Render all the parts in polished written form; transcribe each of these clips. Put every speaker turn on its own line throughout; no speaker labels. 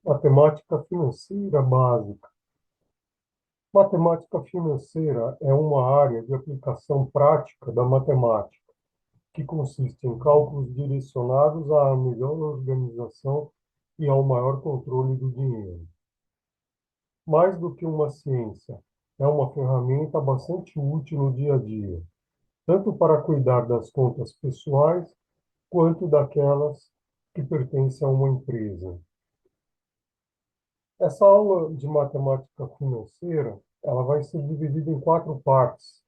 Matemática financeira básica. Matemática financeira é uma área de aplicação prática da matemática, que consiste em cálculos direcionados à melhor organização e ao maior controle do dinheiro. Mais do que uma ciência, é uma ferramenta bastante útil no dia a dia, tanto para cuidar das contas pessoais quanto daquelas que pertencem a uma empresa. Essa aula de matemática financeira, ela vai ser dividida em quatro partes.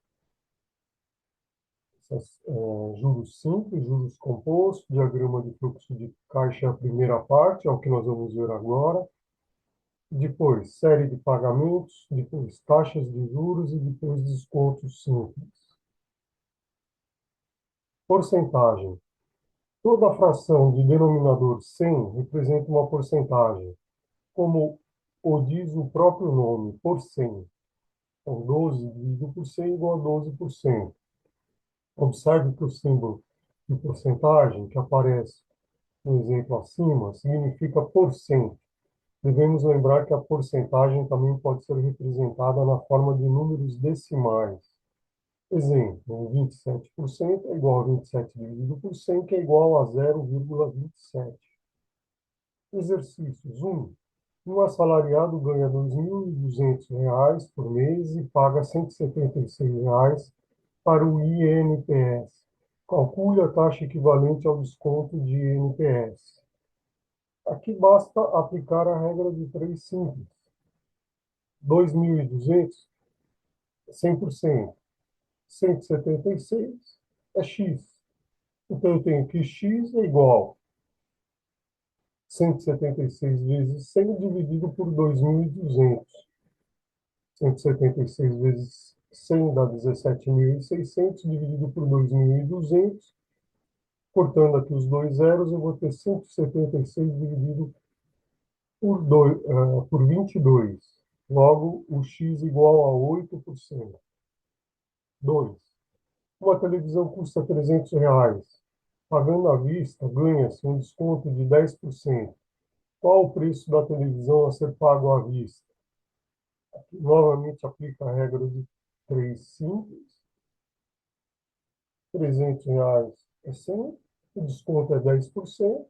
Juros simples, juros compostos, diagrama de fluxo de caixa é a primeira parte, é o que nós vamos ver agora. Depois, série de pagamentos, depois taxas de juros e depois descontos simples. Porcentagem. Toda fração de denominador 100 representa uma porcentagem, como o diz o próprio nome, por 100. Então, 12 dividido por 100 igual a 12%. Observe que o símbolo de porcentagem que aparece no exemplo acima significa por cento. Devemos lembrar que a porcentagem também pode ser representada na forma de números decimais. Exemplo, 27% é igual a 27 dividido por 100, que é igual a 0,27. Exercícios 1. Um assalariado ganha R$ 2.200 por mês e paga R$ 176 para o INPS. Calcule a taxa equivalente ao desconto de INPS. Aqui basta aplicar a regra de 3 simples. 2.200, 100%. 176 é x. Então, eu tenho que x é igual a 176 vezes 100 dividido por 2.200. 176 vezes 100 dá 17.600, dividido por 2.200. Cortando aqui os dois zeros, eu vou ter 176 dividido por 22. Logo, o x igual a 8%. 2. Uma televisão custa R$ 300. Pagando à vista, ganha-se um desconto de 10%. Qual o preço da televisão a ser pago à vista? Aqui, novamente, aplica a regra de 3 simples. R$ 300 é 100, o desconto é 10%.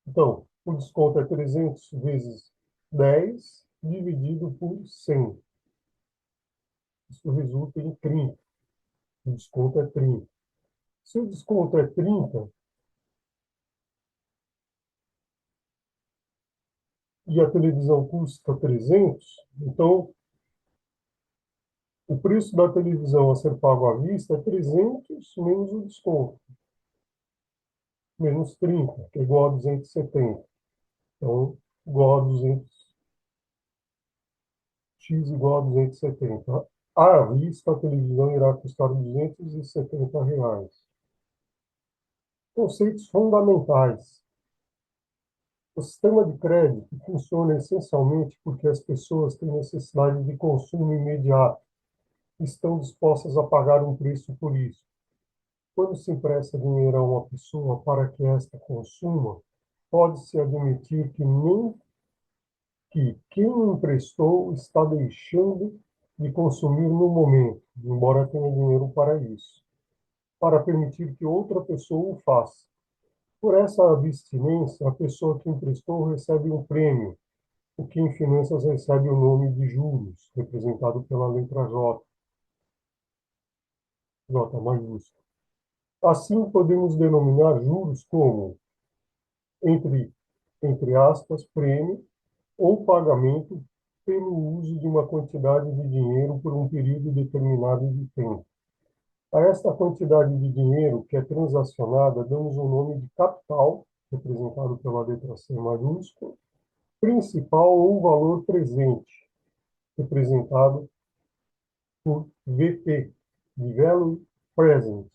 Então, o desconto é 300 vezes 10 dividido por 100. Isso resulta em 30. O desconto é 30. Se o desconto é 30 e a televisão custa 300, então o preço da televisão a ser pago à vista é 300 menos o desconto, menos 30, que é igual a 270. Então, igual a 200, x igual a 270. À vista, a televisão irá custar R$ 270. Conceitos fundamentais. O sistema de crédito funciona essencialmente porque as pessoas têm necessidade de consumo imediato e estão dispostas a pagar um preço por isso. Quando se empresta dinheiro a uma pessoa para que esta consuma, pode-se admitir que quem emprestou está deixando de consumir no momento, embora tenha dinheiro para isso, para permitir que outra pessoa o faça. Por essa abstinência, a pessoa que emprestou recebe um prêmio, o que em finanças recebe o nome de juros, representado pela letra J, J maiúsculo. Assim, podemos denominar juros como, entre, entre aspas, prêmio ou pagamento pelo uso de uma quantidade de dinheiro por um período determinado de tempo. A esta quantidade de dinheiro que é transacionada, damos o nome de capital, representado pela letra C maiúscula, principal ou valor presente, representado por VP, de Value Present.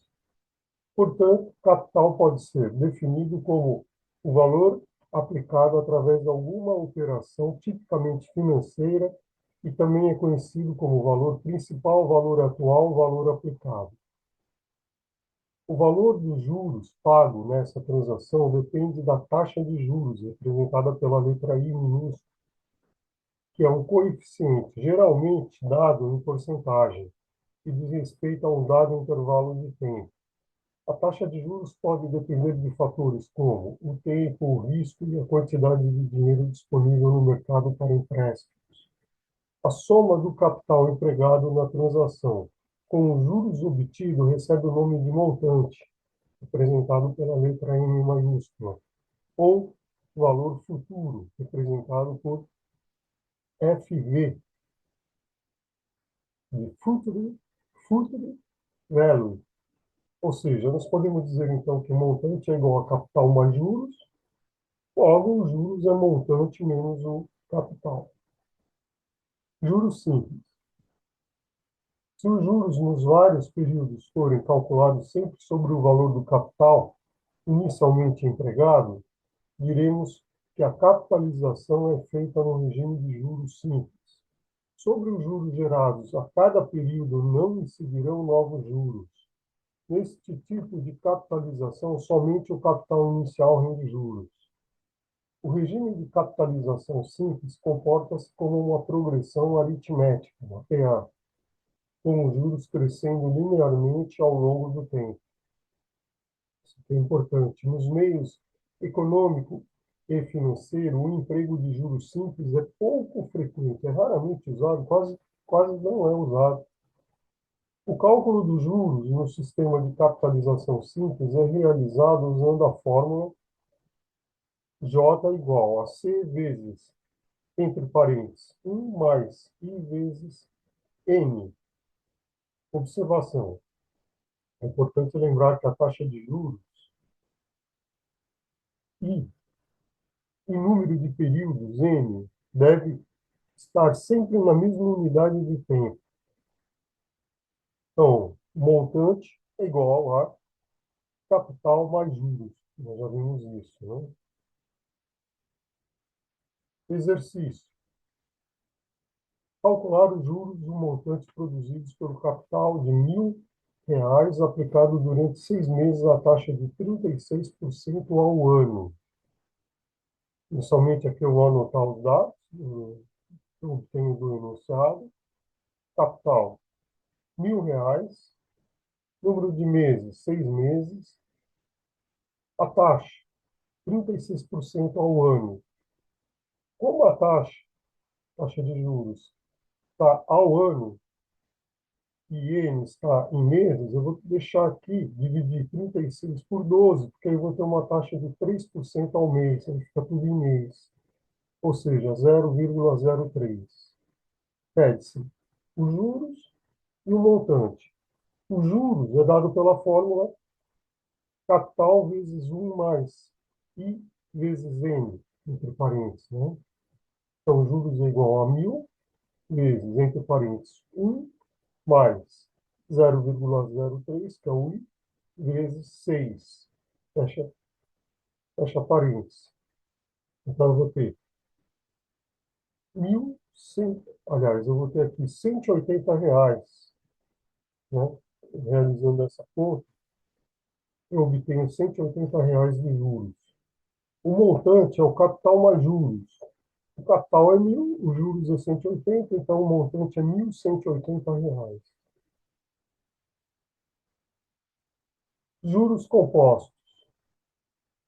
Portanto, capital pode ser definido como o valor aplicado através de alguma operação tipicamente financeira e também é conhecido como valor principal, valor atual, valor aplicado. O valor dos juros pago nessa transação depende da taxa de juros, representada pela letra I minúscula, que é um coeficiente geralmente dado em porcentagem, que diz respeito a um dado intervalo de tempo. A taxa de juros pode depender de fatores como o tempo, o risco e a quantidade de dinheiro disponível no mercado para empréstimo. A soma do capital empregado na transação com os juros obtidos recebe o nome de montante, representado pela letra M maiúscula, ou valor futuro, representado por FV, de Future Value. Ou seja, nós podemos dizer então que montante é igual a capital mais juros, logo os juros é montante menos o capital. Juros simples. Se os juros nos vários períodos forem calculados sempre sobre o valor do capital inicialmente empregado, diremos que a capitalização é feita no regime de juros simples. Sobre os juros gerados a cada período não incidirão novos juros. Neste tipo de capitalização, somente o capital inicial rende juros. O regime de capitalização simples comporta-se como uma progressão aritmética, uma PA, com os juros crescendo linearmente ao longo do tempo. Isso é importante. Nos meios econômico e financeiro, o emprego de juros simples é pouco frequente, é raramente usado, quase não é usado. O cálculo dos juros no sistema de capitalização simples é realizado usando a fórmula J igual a C vezes, entre parênteses, 1 mais I vezes N. Observação. É importante lembrar que a taxa de juros I em número de períodos N deve estar sempre na mesma unidade de tempo. Então, montante é igual a capital mais juros. Nós já vimos isso, né? Exercício. Calcular os juros do montante produzidos pelo capital de R$ 1.000 aplicado durante 6 meses à taxa de 36% ao ano. Inicialmente aqui eu vou anotar os dados, eu obtenho do enunciado. Capital, R$ 1.000. Número de meses, 6 meses. A taxa, 36% ao ano. Como a taxa de juros, está ao ano e N está em meses, eu vou deixar aqui, dividir 36 por 12, porque aí eu vou ter uma taxa de 3% ao mês, aí fica tudo em mês. Ou seja, 0,03. Pede-se os juros e o montante. Os juros é dado pela fórmula capital vezes 1 mais I vezes N, entre parênteses, né? Então, juros é igual a 1.000 vezes, entre parênteses, 1 mais 0,03, que é o I, vezes 6. Fecha parênteses. Então, eu vou ter 1.100, aliás, eu vou ter aqui R$ 180, né? Realizando essa conta, eu obtenho R$ 180 de juros. O montante é o capital mais juros. O capital é 1.000, os juros é 180, então o montante é R$ 1.180. Juros compostos.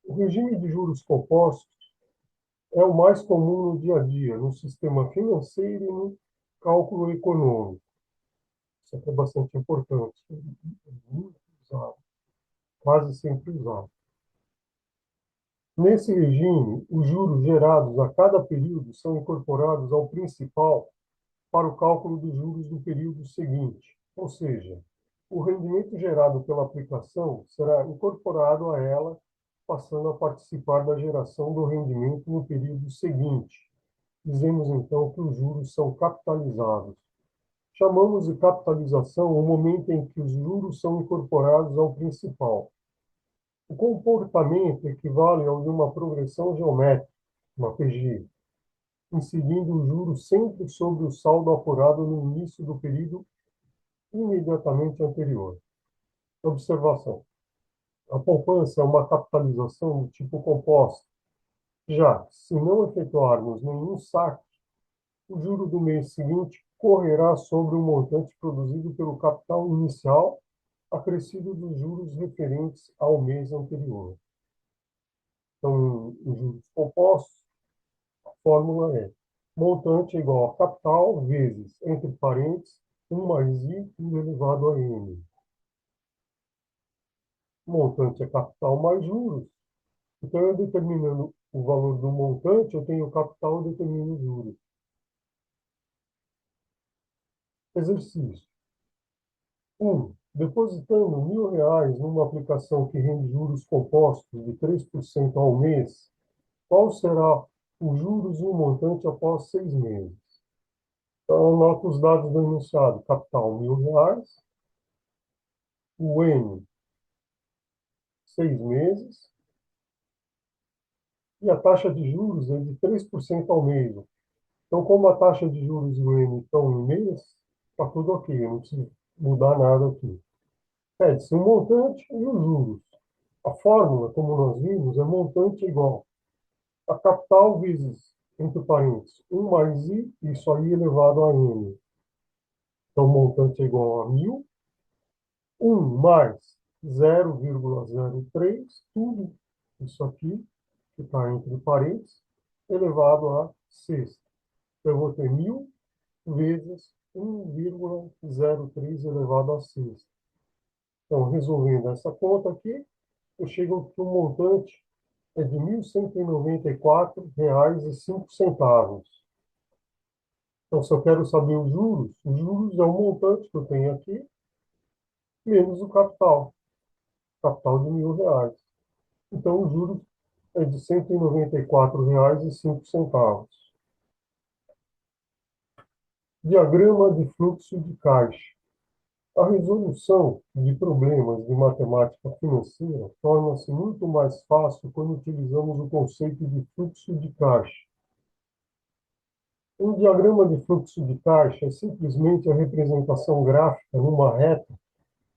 O regime de juros compostos é o mais comum no dia a dia, no sistema financeiro e no cálculo econômico. Isso aqui é bastante importante, é muito usado, quase sempre usado. Nesse regime, os juros gerados a cada período são incorporados ao principal para o cálculo dos juros do período seguinte, ou seja, o rendimento gerado pela aplicação será incorporado a ela, passando a participar da geração do rendimento no período seguinte. Dizemos então que os juros são capitalizados. Chamamos de capitalização o momento em que os juros são incorporados ao principal. O comportamento equivale ao de uma progressão geométrica, uma PG, incidindo os juros sempre sobre o saldo apurado no início do período imediatamente anterior. Observação. A poupança é uma capitalização do tipo composto, já que, se não efetuarmos nenhum saque, o juro do mês seguinte correrá sobre o montante produzido pelo capital inicial, acrescido dos juros referentes ao mês anterior. Então, em juros compostos, a fórmula é montante igual a capital vezes, entre parênteses, 1 mais I tudo elevado a N. Montante é capital mais juros. Então, eu determinando o valor do montante, eu tenho o capital e determino os juros. Exercício. 1. Depositando R$ 1.000 numa aplicação que rende juros compostos de 3% ao mês, qual será os juros e o montante após 6 meses? Então, anoto os dados do enunciado. Capital R$ 1.000, o N, 6 meses, e a taxa de juros é de 3% ao mês. Então, como a taxa de juros e o N estão em mês, está tudo ok, eu não preciso mudar nada aqui. Pede-se o montante e os juros. A fórmula, como nós vimos, é montante igual a capital vezes, entre parênteses, 1 mais I, isso aí elevado a N. Então, montante é igual a 1.000, 1 mais 0,03, tudo isso aqui, que está entre parênteses, elevado a sexta. Então, eu vou ter 1.000 vezes 1,03 elevado a sexta. Então, resolvendo essa conta aqui, eu chego que o montante é de R$ 1.194,05. Então, se eu quero saber os juros é o montante que eu tenho aqui, menos o capital de R$ 1.000. Então, o juros é de R$ 194,05. Diagrama de fluxo de caixa. A resolução de problemas de matemática financeira torna-se muito mais fácil quando utilizamos o conceito de fluxo de caixa. Um diagrama de fluxo de caixa é simplesmente a representação gráfica numa reta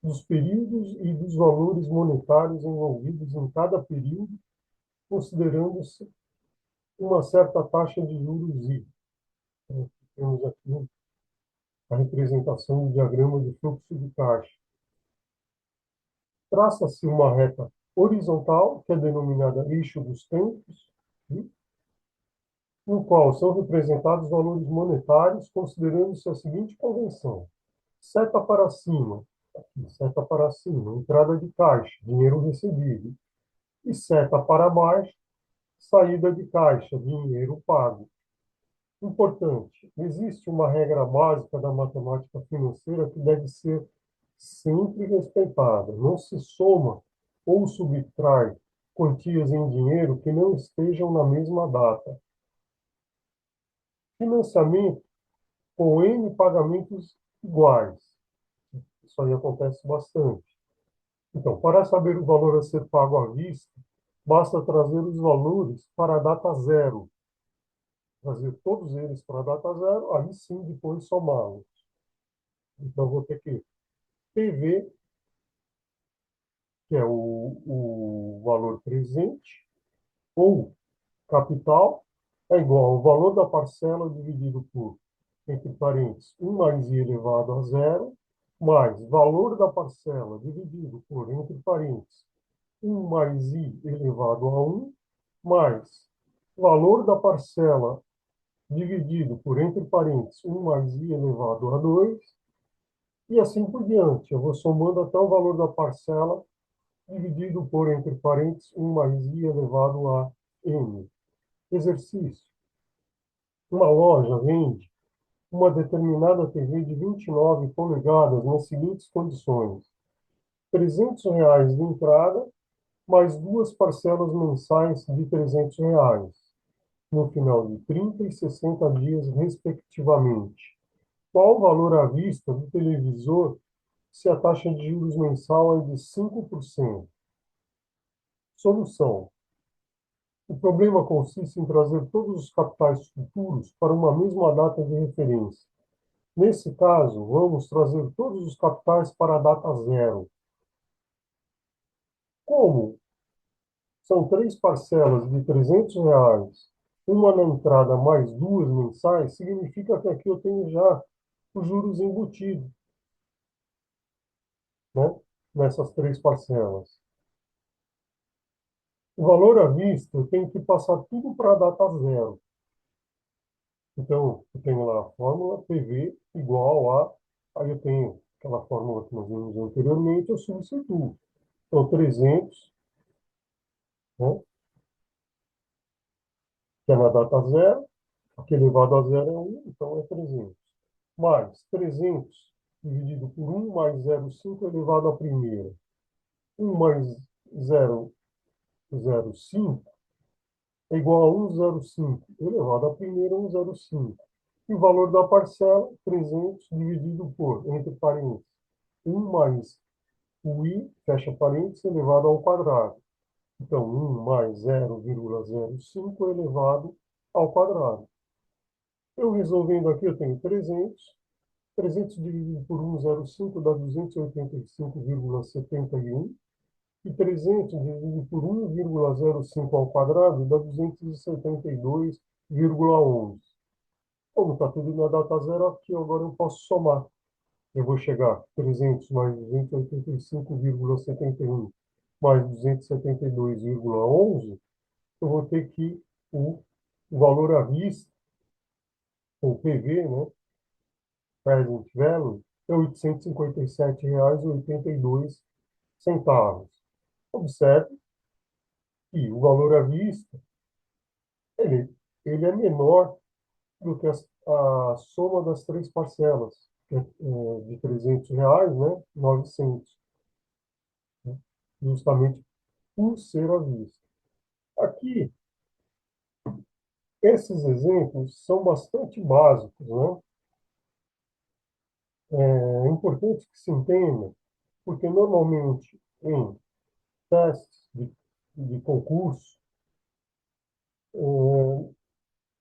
dos períodos e dos valores monetários envolvidos em cada período, considerando-se uma certa taxa de juros I. Então, temos aqui a representação do diagrama de fluxo de caixa. Traça-se uma reta horizontal, que é denominada eixo dos tempos, no qual são representados valores monetários, considerando-se a seguinte convenção: seta para cima, aqui, seta para cima, entrada de caixa, dinheiro recebido, e seta para baixo, saída de caixa, dinheiro pago. Importante, existe uma regra básica da matemática financeira que deve ser sempre respeitada. Não se soma ou subtrai quantias em dinheiro que não estejam na mesma data. Financiamento com N pagamentos iguais. Isso aí acontece bastante. Então, para saber o valor a ser pago à vista, basta trazer os valores para a data zero. Trazer todos eles para a data zero, aí sim depois somá-los. Então, vou ter que PV, que é o valor presente, ou capital, é igual ao valor da parcela dividido por, entre parênteses, 1 mais I elevado a zero, mais valor da parcela dividido por, entre parênteses, 1 mais I elevado a 1, mais valor da parcela dividido por, entre parênteses, 1 mais I elevado a 2, e assim por diante. Eu vou somando até o valor da parcela dividido por, entre parênteses, 1 mais I elevado a N. Exercício. Uma loja vende uma determinada TV de 29 polegadas nas seguintes condições: R$ 300 de entrada, mais duas parcelas mensais de R$ 300, no final de 30 e 60 dias, respectivamente. Qual o valor à vista do televisor se a taxa de juros mensal é de 5%? Solução. O problema consiste em trazer todos os capitais futuros para uma mesma data de referência. Nesse caso, vamos trazer todos os capitais para a data zero. Como são três parcelas de R$ 300, uma na entrada mais duas mensais, significa que aqui eu tenho já os juros embutidos, né? Nessas três parcelas. O valor à vista, eu tenho que passar tudo para a data zero. Então, eu tenho lá a fórmula PV igual a... Aí eu tenho aquela fórmula que nós vimos anteriormente, eu substituo. Então, 300, né, que é na data zero, aqui elevado a zero é 1, então é 300. Mais 300 dividido por 1 mais 0,5 elevado à primeira. 1 mais 0,05 é igual a 1,05 elevado à primeira, 1,05. E o valor da parcela, 300 dividido por, entre parênteses, 1 mais o i, fecha parênteses, elevado ao quadrado. Então, 1 mais 0,05 elevado ao quadrado. Eu resolvendo aqui, eu tenho 300. 300 dividido por 1,05 dá 285,71. E 300 dividido por 1,05 ao quadrado dá 272,11. Como está tudo na data zero aqui, agora eu posso somar. Eu vou chegar a 300 mais 285,71 mais 272,11. Eu vou ter que o valor à vista, o PV, né, present value, é R$ 857,82. Observe que o valor à vista ele, ele é menor do que a soma das três parcelas, que é de R$ 300, né, 900, né, justamente por ser à vista. Aqui, esses exemplos são bastante básicos, né? É importante que se entenda, porque normalmente em testes de concurso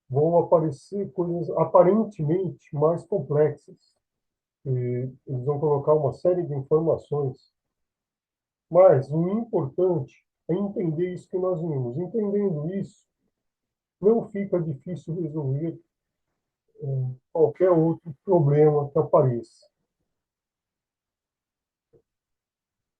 vão aparecer coisas aparentemente mais complexas. E eles vão colocar uma série de informações, mas o importante é entender isso que nós vimos. Entendendo isso, não fica difícil resolver qualquer outro problema que apareça.